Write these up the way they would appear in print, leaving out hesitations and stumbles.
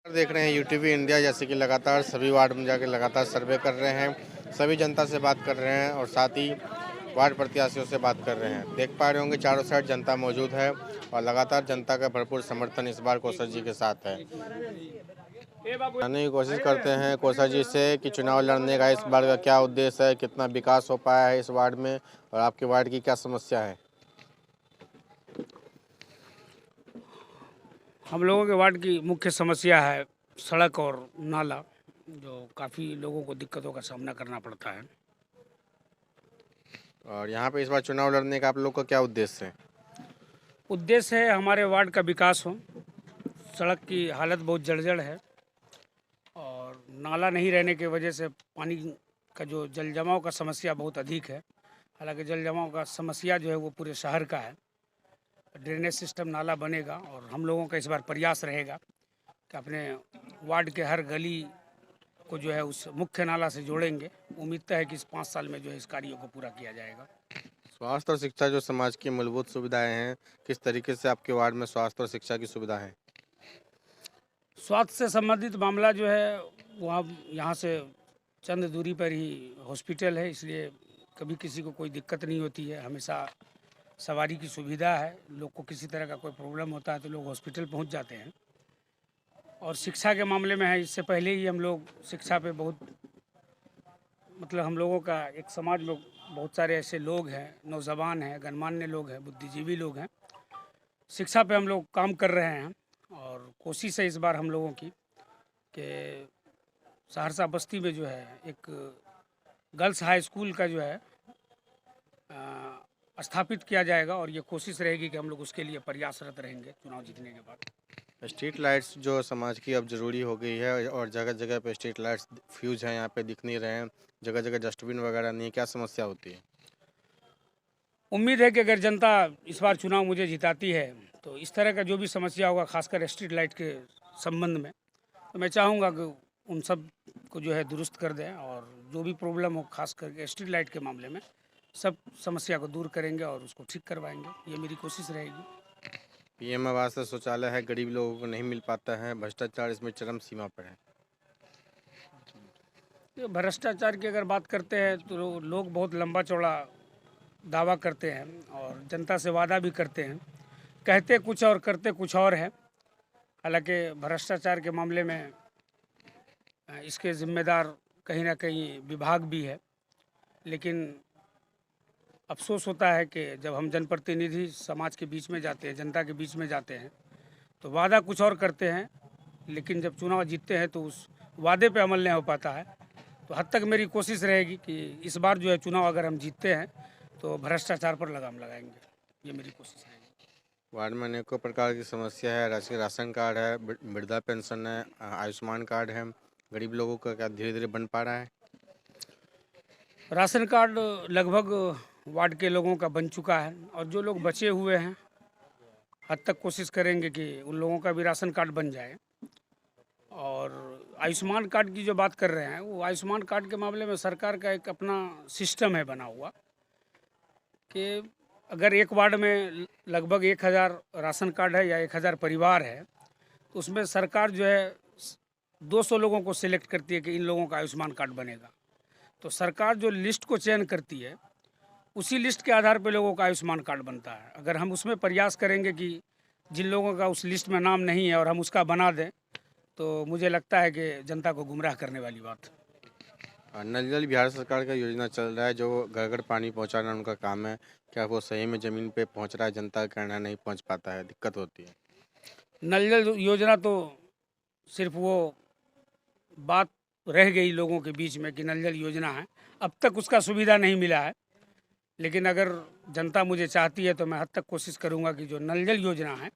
देख रहे हैं यूटीवी इंडिया, जैसे कि लगातार सभी वार्ड में जाकर लगातार सर्वे कर रहे हैं, सभी जनता से बात कर रहे हैं और साथ ही वार्ड प्रत्याशियों से बात कर रहे हैं। देख पा रहे होंगे चारों साइड जनता मौजूद है और लगातार जनता का भरपूर समर्थन इस बार कौशल जी के साथ है। जानने की कोशिश करते हैं कौशल जी से कि चुनाव लड़ने का इस बार का क्या उद्देश्य है, कितना विकास हो पाया है इस वार्ड में और आपके वार्ड की क्या समस्या है। हम लोगों के वार्ड की मुख्य समस्या है सड़क और नाला, जो काफ़ी लोगों को दिक्कतों का सामना करना पड़ता है। और यहाँ पे इस बार चुनाव लड़ने का आप लोग का क्या उद्देश्य है। उद्देश्य है हमारे वार्ड का विकास हो। सड़क की हालत बहुत जर्जर है और नाला नहीं रहने की वजह से पानी का जो जल जमाव का समस्या बहुत अधिक है। हालांकि जल जमाव का समस्या जो है वो पूरे शहर का है। ड्रेनेज सिस्टम नाला बनेगा और हम लोगों का इस बार प्रयास रहेगा कि अपने वार्ड के हर गली को जो है उस मुख्य नाला से जोड़ेंगे। उम्मीद है कि इस 5 साल में जो है इस कार्यों को पूरा किया जाएगा। स्वास्थ्य और शिक्षा जो समाज की मूलभूत सुविधाएं हैं, किस तरीके से आपके वार्ड में स्वास्थ्य और शिक्षा की सुविधा है। स्वास्थ्य से संबंधित मामला जो है वहाँ यहाँ से चंद दूरी पर ही हॉस्पिटल है, इसलिए कभी किसी को कोई दिक्कत नहीं होती है। हमेशा सवारी की सुविधा है। लोग को किसी तरह का कोई प्रॉब्लम होता है तो लोग हॉस्पिटल पहुँच जाते हैं। और शिक्षा के मामले में है, इससे पहले ही हम लोग शिक्षा पे बहुत हम लोगों का एक समाज में बहुत सारे ऐसे लोग हैं, नौजवान हैं, गणमान्य लोग हैं, बुद्धिजीवी लोग हैं। शिक्षा पे हम लोग काम कर रहे हैं और कोशिश है इस बार हम लोगों की कि सहरसा बस्ती में जो है एक गर्ल्स हाई स्कूल का जो है स्थापित किया जाएगा और ये कोशिश रहेगी कि हम लोग उसके लिए प्रयासरत रहेंगे चुनाव जीतने के बाद। स्ट्रीट लाइट्स जो समाज की अब ज़रूरी हो गई है और जगह जगह पे स्ट्रीट लाइट्स फ्यूज हैं, यहाँ पे दिख नहीं रहे हैं, जगह जगह डस्टबिन वगैरह नहीं है, क्या समस्या होती है। उम्मीद है कि अगर जनता इस बार चुनाव मुझे जिताती है तो इस तरह का जो भी समस्या होगा, खासकर स्ट्रीट लाइट के संबंध में, तो मैं चाहूँगा कि उन सब को जो है दुरुस्त कर दें और जो भी प्रॉब्लम हो खास करके स्ट्रीट लाइट के मामले में सब समस्या को दूर करेंगे और उसको ठीक करवाएंगे। ये मेरी कोशिश रहेगी। पीएम आवास शौचालय है, गरीब लोगों को नहीं मिल पाता है, भ्रष्टाचार इसमें चरम सीमा पर है। ये भ्रष्टाचार की अगर बात करते हैं तो लोग बहुत लंबा चौड़ा दावा करते हैं और जनता से वादा भी करते हैं, कहते कुछ और करते कुछ और है। हालांकि भ्रष्टाचार के मामले में इसके जिम्मेदार कहीं ना कहीं विभाग भी है, लेकिन अफसोस होता है कि जब हम जनप्रतिनिधि समाज के बीच में जाते हैं, जनता के बीच में जाते हैं, तो वादा कुछ और करते हैं, लेकिन जब चुनाव जीतते हैं तो उस वादे पे अमल नहीं हो पाता है। तो हद तक मेरी कोशिश रहेगी कि इस बार जो है चुनाव अगर हम जीतते हैं तो भ्रष्टाचार पर लगाम लगाएंगे। ये मेरी कोशिश रहेगी। वार्ड में अनेकों प्रकार की समस्या है, राशन कार्ड है, वृद्धा पेंशन है, आयुष्मान कार्ड है, गरीब लोगों का क्या धीरे धीरे बन पा रहा है। राशन कार्ड लगभग वार्ड के लोगों का बन चुका है और जो लोग बचे हुए हैं हद तक कोशिश करेंगे कि उन लोगों का भी राशन कार्ड बन जाए। और आयुष्मान कार्ड की जो बात कर रहे हैं, वो आयुष्मान कार्ड के मामले में सरकार का एक अपना सिस्टम है बना हुआ कि अगर एक वार्ड में लगभग 1000 राशन कार्ड है या 1000 परिवार है, तो उसमें सरकार जो है 200 लोगों को सिलेक्ट करती है कि इन लोगों का आयुष्मान कार्ड बनेगा। तो सरकार जो लिस्ट को चयन करती है, उसी लिस्ट के आधार पर लोगों का आयुष्मान कार्ड बनता है। अगर हम उसमें प्रयास करेंगे कि जिन लोगों का उस लिस्ट में नाम नहीं है और हम उसका बना दें, तो मुझे लगता है कि जनता को गुमराह करने वाली बात। नल जल बिहार सरकार का योजना चल रहा है, जो घर घर पानी पहुंचाना उनका काम है, क्या वो सही में ज़मीन पे पहुंच रहा है। जनता का कहना नहीं पहुंच पाता है, दिक्कत होती है। नल जल योजना तो सिर्फ वो बात रह गई लोगों के बीच में कि नल जल योजना है, अब तक उसका सुविधा नहीं मिला है। लेकिन अगर जनता मुझे चाहती है तो मैं हद तक कोशिश करूंगा कि जो नल जल योजना है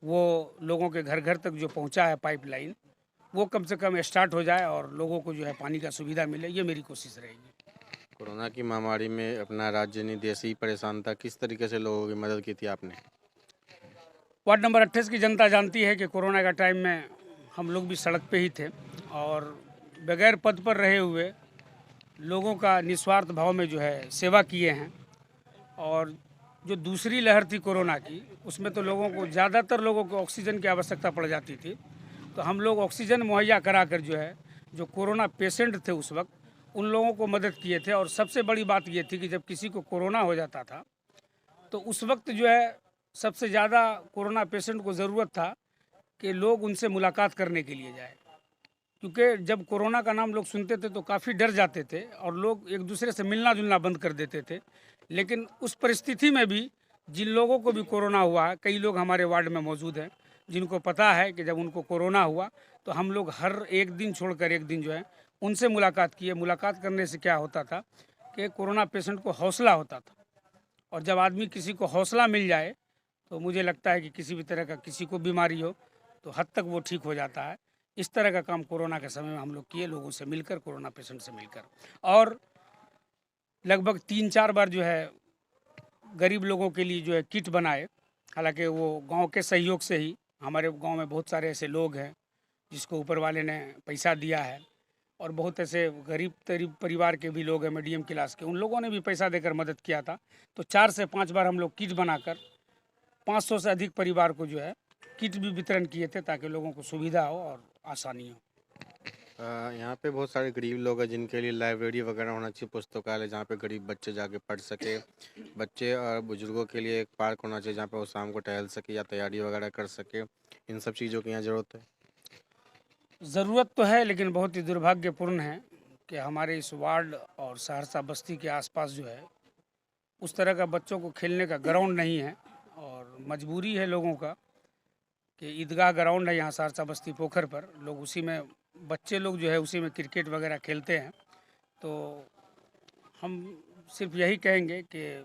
वो लोगों के घर घर तक जो पहुंचा है पाइपलाइन, वो कम से कम स्टार्ट हो जाए और लोगों को जो है पानी का सुविधा मिले। ये मेरी कोशिश रहेगी। कोरोना की महामारी में अपना राज्य नहीं देश ही परेशान था, किस तरीके से लोगों की मदद की थी आपने। वार्ड नंबर 28 की जनता जानती है कि कोरोना का टाइम में हम लोग भी सड़क पे ही थे और बगैर पद पर रहे हुए लोगों का निस्वार्थ भाव में जो है सेवा किए हैं। और जो दूसरी लहर थी कोरोना की, उसमें तो लोगों को ज़्यादातर लोगों को ऑक्सीजन की आवश्यकता पड़ जाती थी, तो हम लोग ऑक्सीजन मुहैया करा कर जो है, जो कोरोना पेशेंट थे उस वक्त, उन लोगों को मदद किए थे। और सबसे बड़ी बात ये थी कि जब किसी को कोरोना हो जाता था तो उस वक्त जो है सबसे ज़्यादा कोरोना पेशेंट को ज़रूरत था कि लोग उनसे मुलाकात करने के लिए जाए, क्योंकि जब कोरोना का नाम लोग सुनते थे तो काफ़ी डर जाते थे और लोग एक दूसरे से मिलना जुलना बंद कर देते थे। लेकिन उस परिस्थिति में भी जिन लोगों को भी कोरोना हुआ है, कई लोग हमारे वार्ड में मौजूद हैं जिनको पता है कि जब उनको कोरोना हुआ तो हम लोग हर एक दिन छोड़कर एक दिन जो है उनसे मुलाकात किए। मुलाकात करने से क्या होता था कि कोरोना पेशेंट को हौसला होता था, और जब आदमी किसी को हौसला मिल जाए तो मुझे लगता है कि किसी भी तरह का किसी को बीमारी हो तो हद तक वो ठीक हो जाता है। इस तरह का काम कोरोना के समय में हम लोग किए, लोगों से मिलकर, कोरोना पेशेंट से मिलकर। और लगभग 3-4 बार जो है गरीब लोगों के लिए जो है किट बनाए। हालांकि वो गांव के सहयोग से ही, हमारे गांव में बहुत सारे ऐसे लोग हैं जिसको ऊपर वाले ने पैसा दिया है, और बहुत ऐसे गरीब तरीब परिवार के भी लोग हैं, मीडियम क्लास के, उन लोगों ने भी पैसा देकर मदद किया था। तो 4 से 5 बार हम लोग किट बनाकर 500 से अधिक परिवार को जो है किट भी वितरण किए थे, ताकि लोगों को सुविधा हो और आसानी हो। यहाँ पे बहुत सारे गरीब लोग हैं जिनके लिए लाइब्रेरी वगैरह होना चाहिए, पुस्तकालय जहाँ पे गरीब बच्चे जाके पढ़ सके। बच्चे और बुजुर्गों के लिए एक पार्क होना चाहिए जहाँ पे वो शाम को टहल सके या तैयारी वगैरह कर सके। इन सब चीज़ों की यहाँ ज़रूरत है। ज़रूरत तो है, लेकिन बहुत ही दुर्भाग्यपूर्ण है कि हमारे इस वार्ड और सहरसा बस्ती के आसपास जो है उस तरह का बच्चों को खेलने का ग्राउंड नहीं है। और मजबूरी है लोगों का कि ईदगाह ग्राउंड है यहाँ सहरसा बस्ती पोखर पर, लोग उसी में, बच्चे लोग जो है उसी में क्रिकेट वगैरह खेलते हैं। तो हम सिर्फ यही कहेंगे कि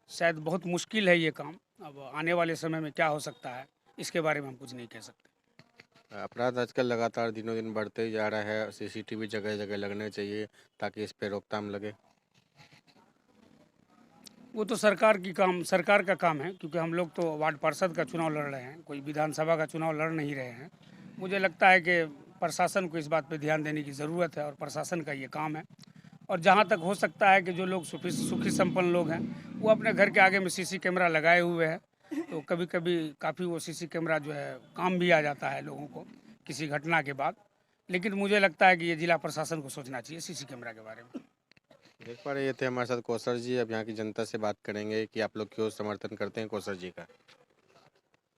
शायद बहुत मुश्किल है ये काम। अब आने वाले समय में क्या हो सकता है इसके बारे में हम कुछ नहीं कह सकते। अपराध आजकल लगातार दिनों दिन बढ़ते ही जा रहा है। सीसीटीवी जगह जगह लगने चाहिए ताकि इस पे रोकथाम लगे। वो तो सरकार का काम है, क्योंकि हम लोग तो वार्ड पार्षद का चुनाव लड़ रहे हैं, कोई विधानसभा का चुनाव लड़ नहीं रहे हैं। मुझे लगता है कि प्रशासन को इस बात पे ध्यान देने की ज़रूरत है और प्रशासन का ये काम है। और जहाँ तक हो सकता है कि जो लोग सुखी संपन्न लोग हैं वो अपने घर के आगे में सीसी कैमरा लगाए हुए हैं, तो कभी कभी काफ़ी वो सीसी कैमरा जो है काम भी आ जाता है लोगों को किसी घटना के बाद। लेकिन मुझे लगता है कि ये जिला प्रशासन को सोचना चाहिए सीसी कैमरा के बारे में। देख पा रहे, ये थे हमारे साथ कौसर जी। अब यहाँ की जनता से बात करेंगे कि आप लोग क्यों समर्थन करते हैं कौसर जी का,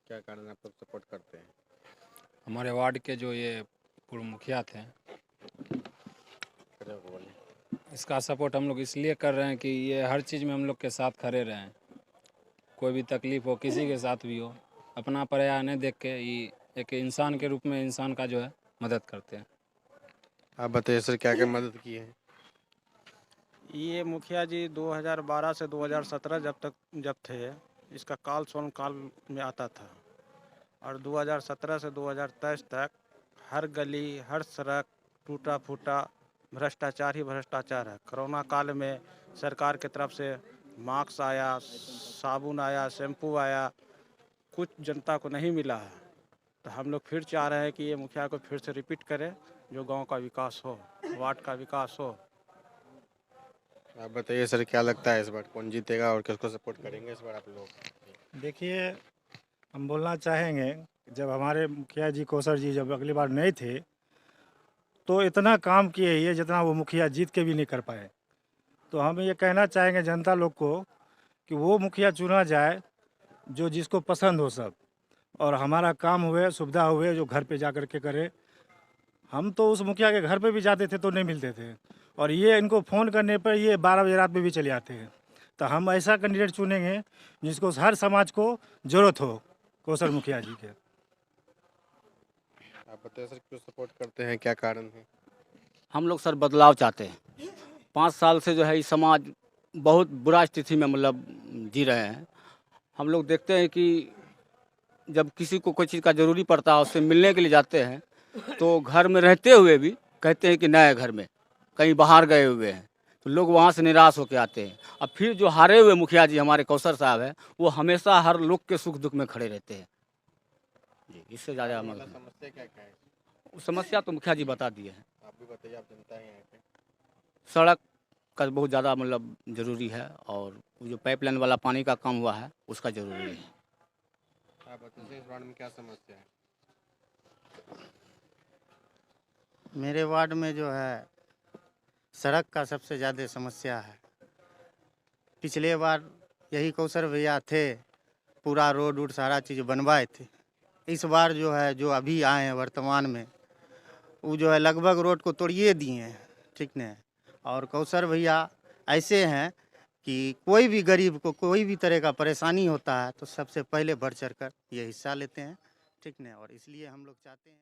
क्या कारण आप लोग सपोर्ट करते हैं। हमारे वार्ड के जो ये पूर्व मुखिया थे, इसका सपोर्ट हम लोग इसलिए कर रहे हैं कि ये हर चीज़ में हम लोग के साथ खड़े रहें। कोई भी तकलीफ हो, किसी के साथ भी हो, अपना पराया नहीं देख के ये एक इंसान के रूप में इंसान का जो है मदद करते हैं। आप बताइए सर, क्या क्या मदद की है। ये मुखिया जी 2012 से 2017 जब थे, इसका स्वर्ण काल में आता था, और 2017 से 2023 तक हर गली हर सड़क टूटा फूटा भ्रष्टाचार ही भ्रष्टाचार है। कोरोना काल में सरकार की तरफ से मास्क आया, साबुन आया, शैम्पू आया, कुछ जनता को नहीं मिला है। तो हम लोग फिर चाह रहे हैं कि ये मुखिया को फिर से रिपीट करें, जो गांव का विकास हो, वार्ड का विकास हो। आप बताइए सर, क्या लगता है इस बार कौन जीतेगा और किसको सपोर्ट करेंगे इस बार आप लोग। देखिए, हम बोलना चाहेंगे, जब हमारे मुखिया जी कौसर जी जब अगली बार नहीं थे तो इतना काम किए ये जितना वो मुखिया जीत के भी नहीं कर पाए। तो हम ये कहना चाहेंगे जनता लोग को कि वो मुखिया चुना जाए जो जिसको पसंद हो सब, और हमारा काम हुए, सुविधा हुए, जो घर पे जा कर के करे। हम तो उस मुखिया के घर पे भी जाते थे तो नहीं मिलते थे, और ये इनको फ़ोन करने पर ये 12 बजे रात में भी चले आते हैं। तो हम ऐसा कैंडिडेट चुनेंगे जिसको हर समाज को ज़रूरत हो, कौशल मुखिया जी के। आप बताइए सर, क्यों सपोर्ट करते हैं, क्या कारण है। हम लोग सर बदलाव चाहते हैं। 5 साल से जो है इस समाज बहुत बुरा स्थिति में मतलब जी रहे हैं। हम लोग देखते हैं कि जब किसी को कोई चीज़ का ज़रूरी पड़ता है, उससे मिलने के लिए जाते हैं, तो घर में रहते हुए भी कहते हैं कि नए घर में, कहीं बाहर गए हुए हैं, तो लोग वहाँ से निराश होकर आते हैं। अब फिर जो हारे हुए मुखिया जी हमारे कौसर साहब हैं, वो हमेशा हर लोग के सुख दुख में खड़े रहते हैं जी। इससे ज़्यादा समस्या क्या क्या है। समस्या तो मुखिया जी बता दिए हैं। आप भी बताइए, आप जनता है यहाँ पे। सड़क का बहुत ज़्यादा मतलब ज़रूरी है, और जो पाइपलाइन वाला पानी का काम हुआ है उसका ज़रूरी है। आप बताइए इस वार्ड में क्या समस्या है। मेरे वार्ड में जो है सड़क का सबसे ज़्यादा समस्या है। पिछले बार यही कौशल भैया थे, पूरा रोड वोड सारा चीज़ बनवाए थे। इस बार जो है जो अभी आए हैं वर्तमान में, वो जो है लगभग रोड को तोड़िए दिए हैं, ठीक न। और कौशल भैया ऐसे हैं कि कोई भी गरीब को कोई भी तरह का परेशानी होता है तो सबसे पहले बढ़ चढ़ कर ये हिस्सा लेते हैं, ठीक न। और इसलिए हम लोग चाहते हैं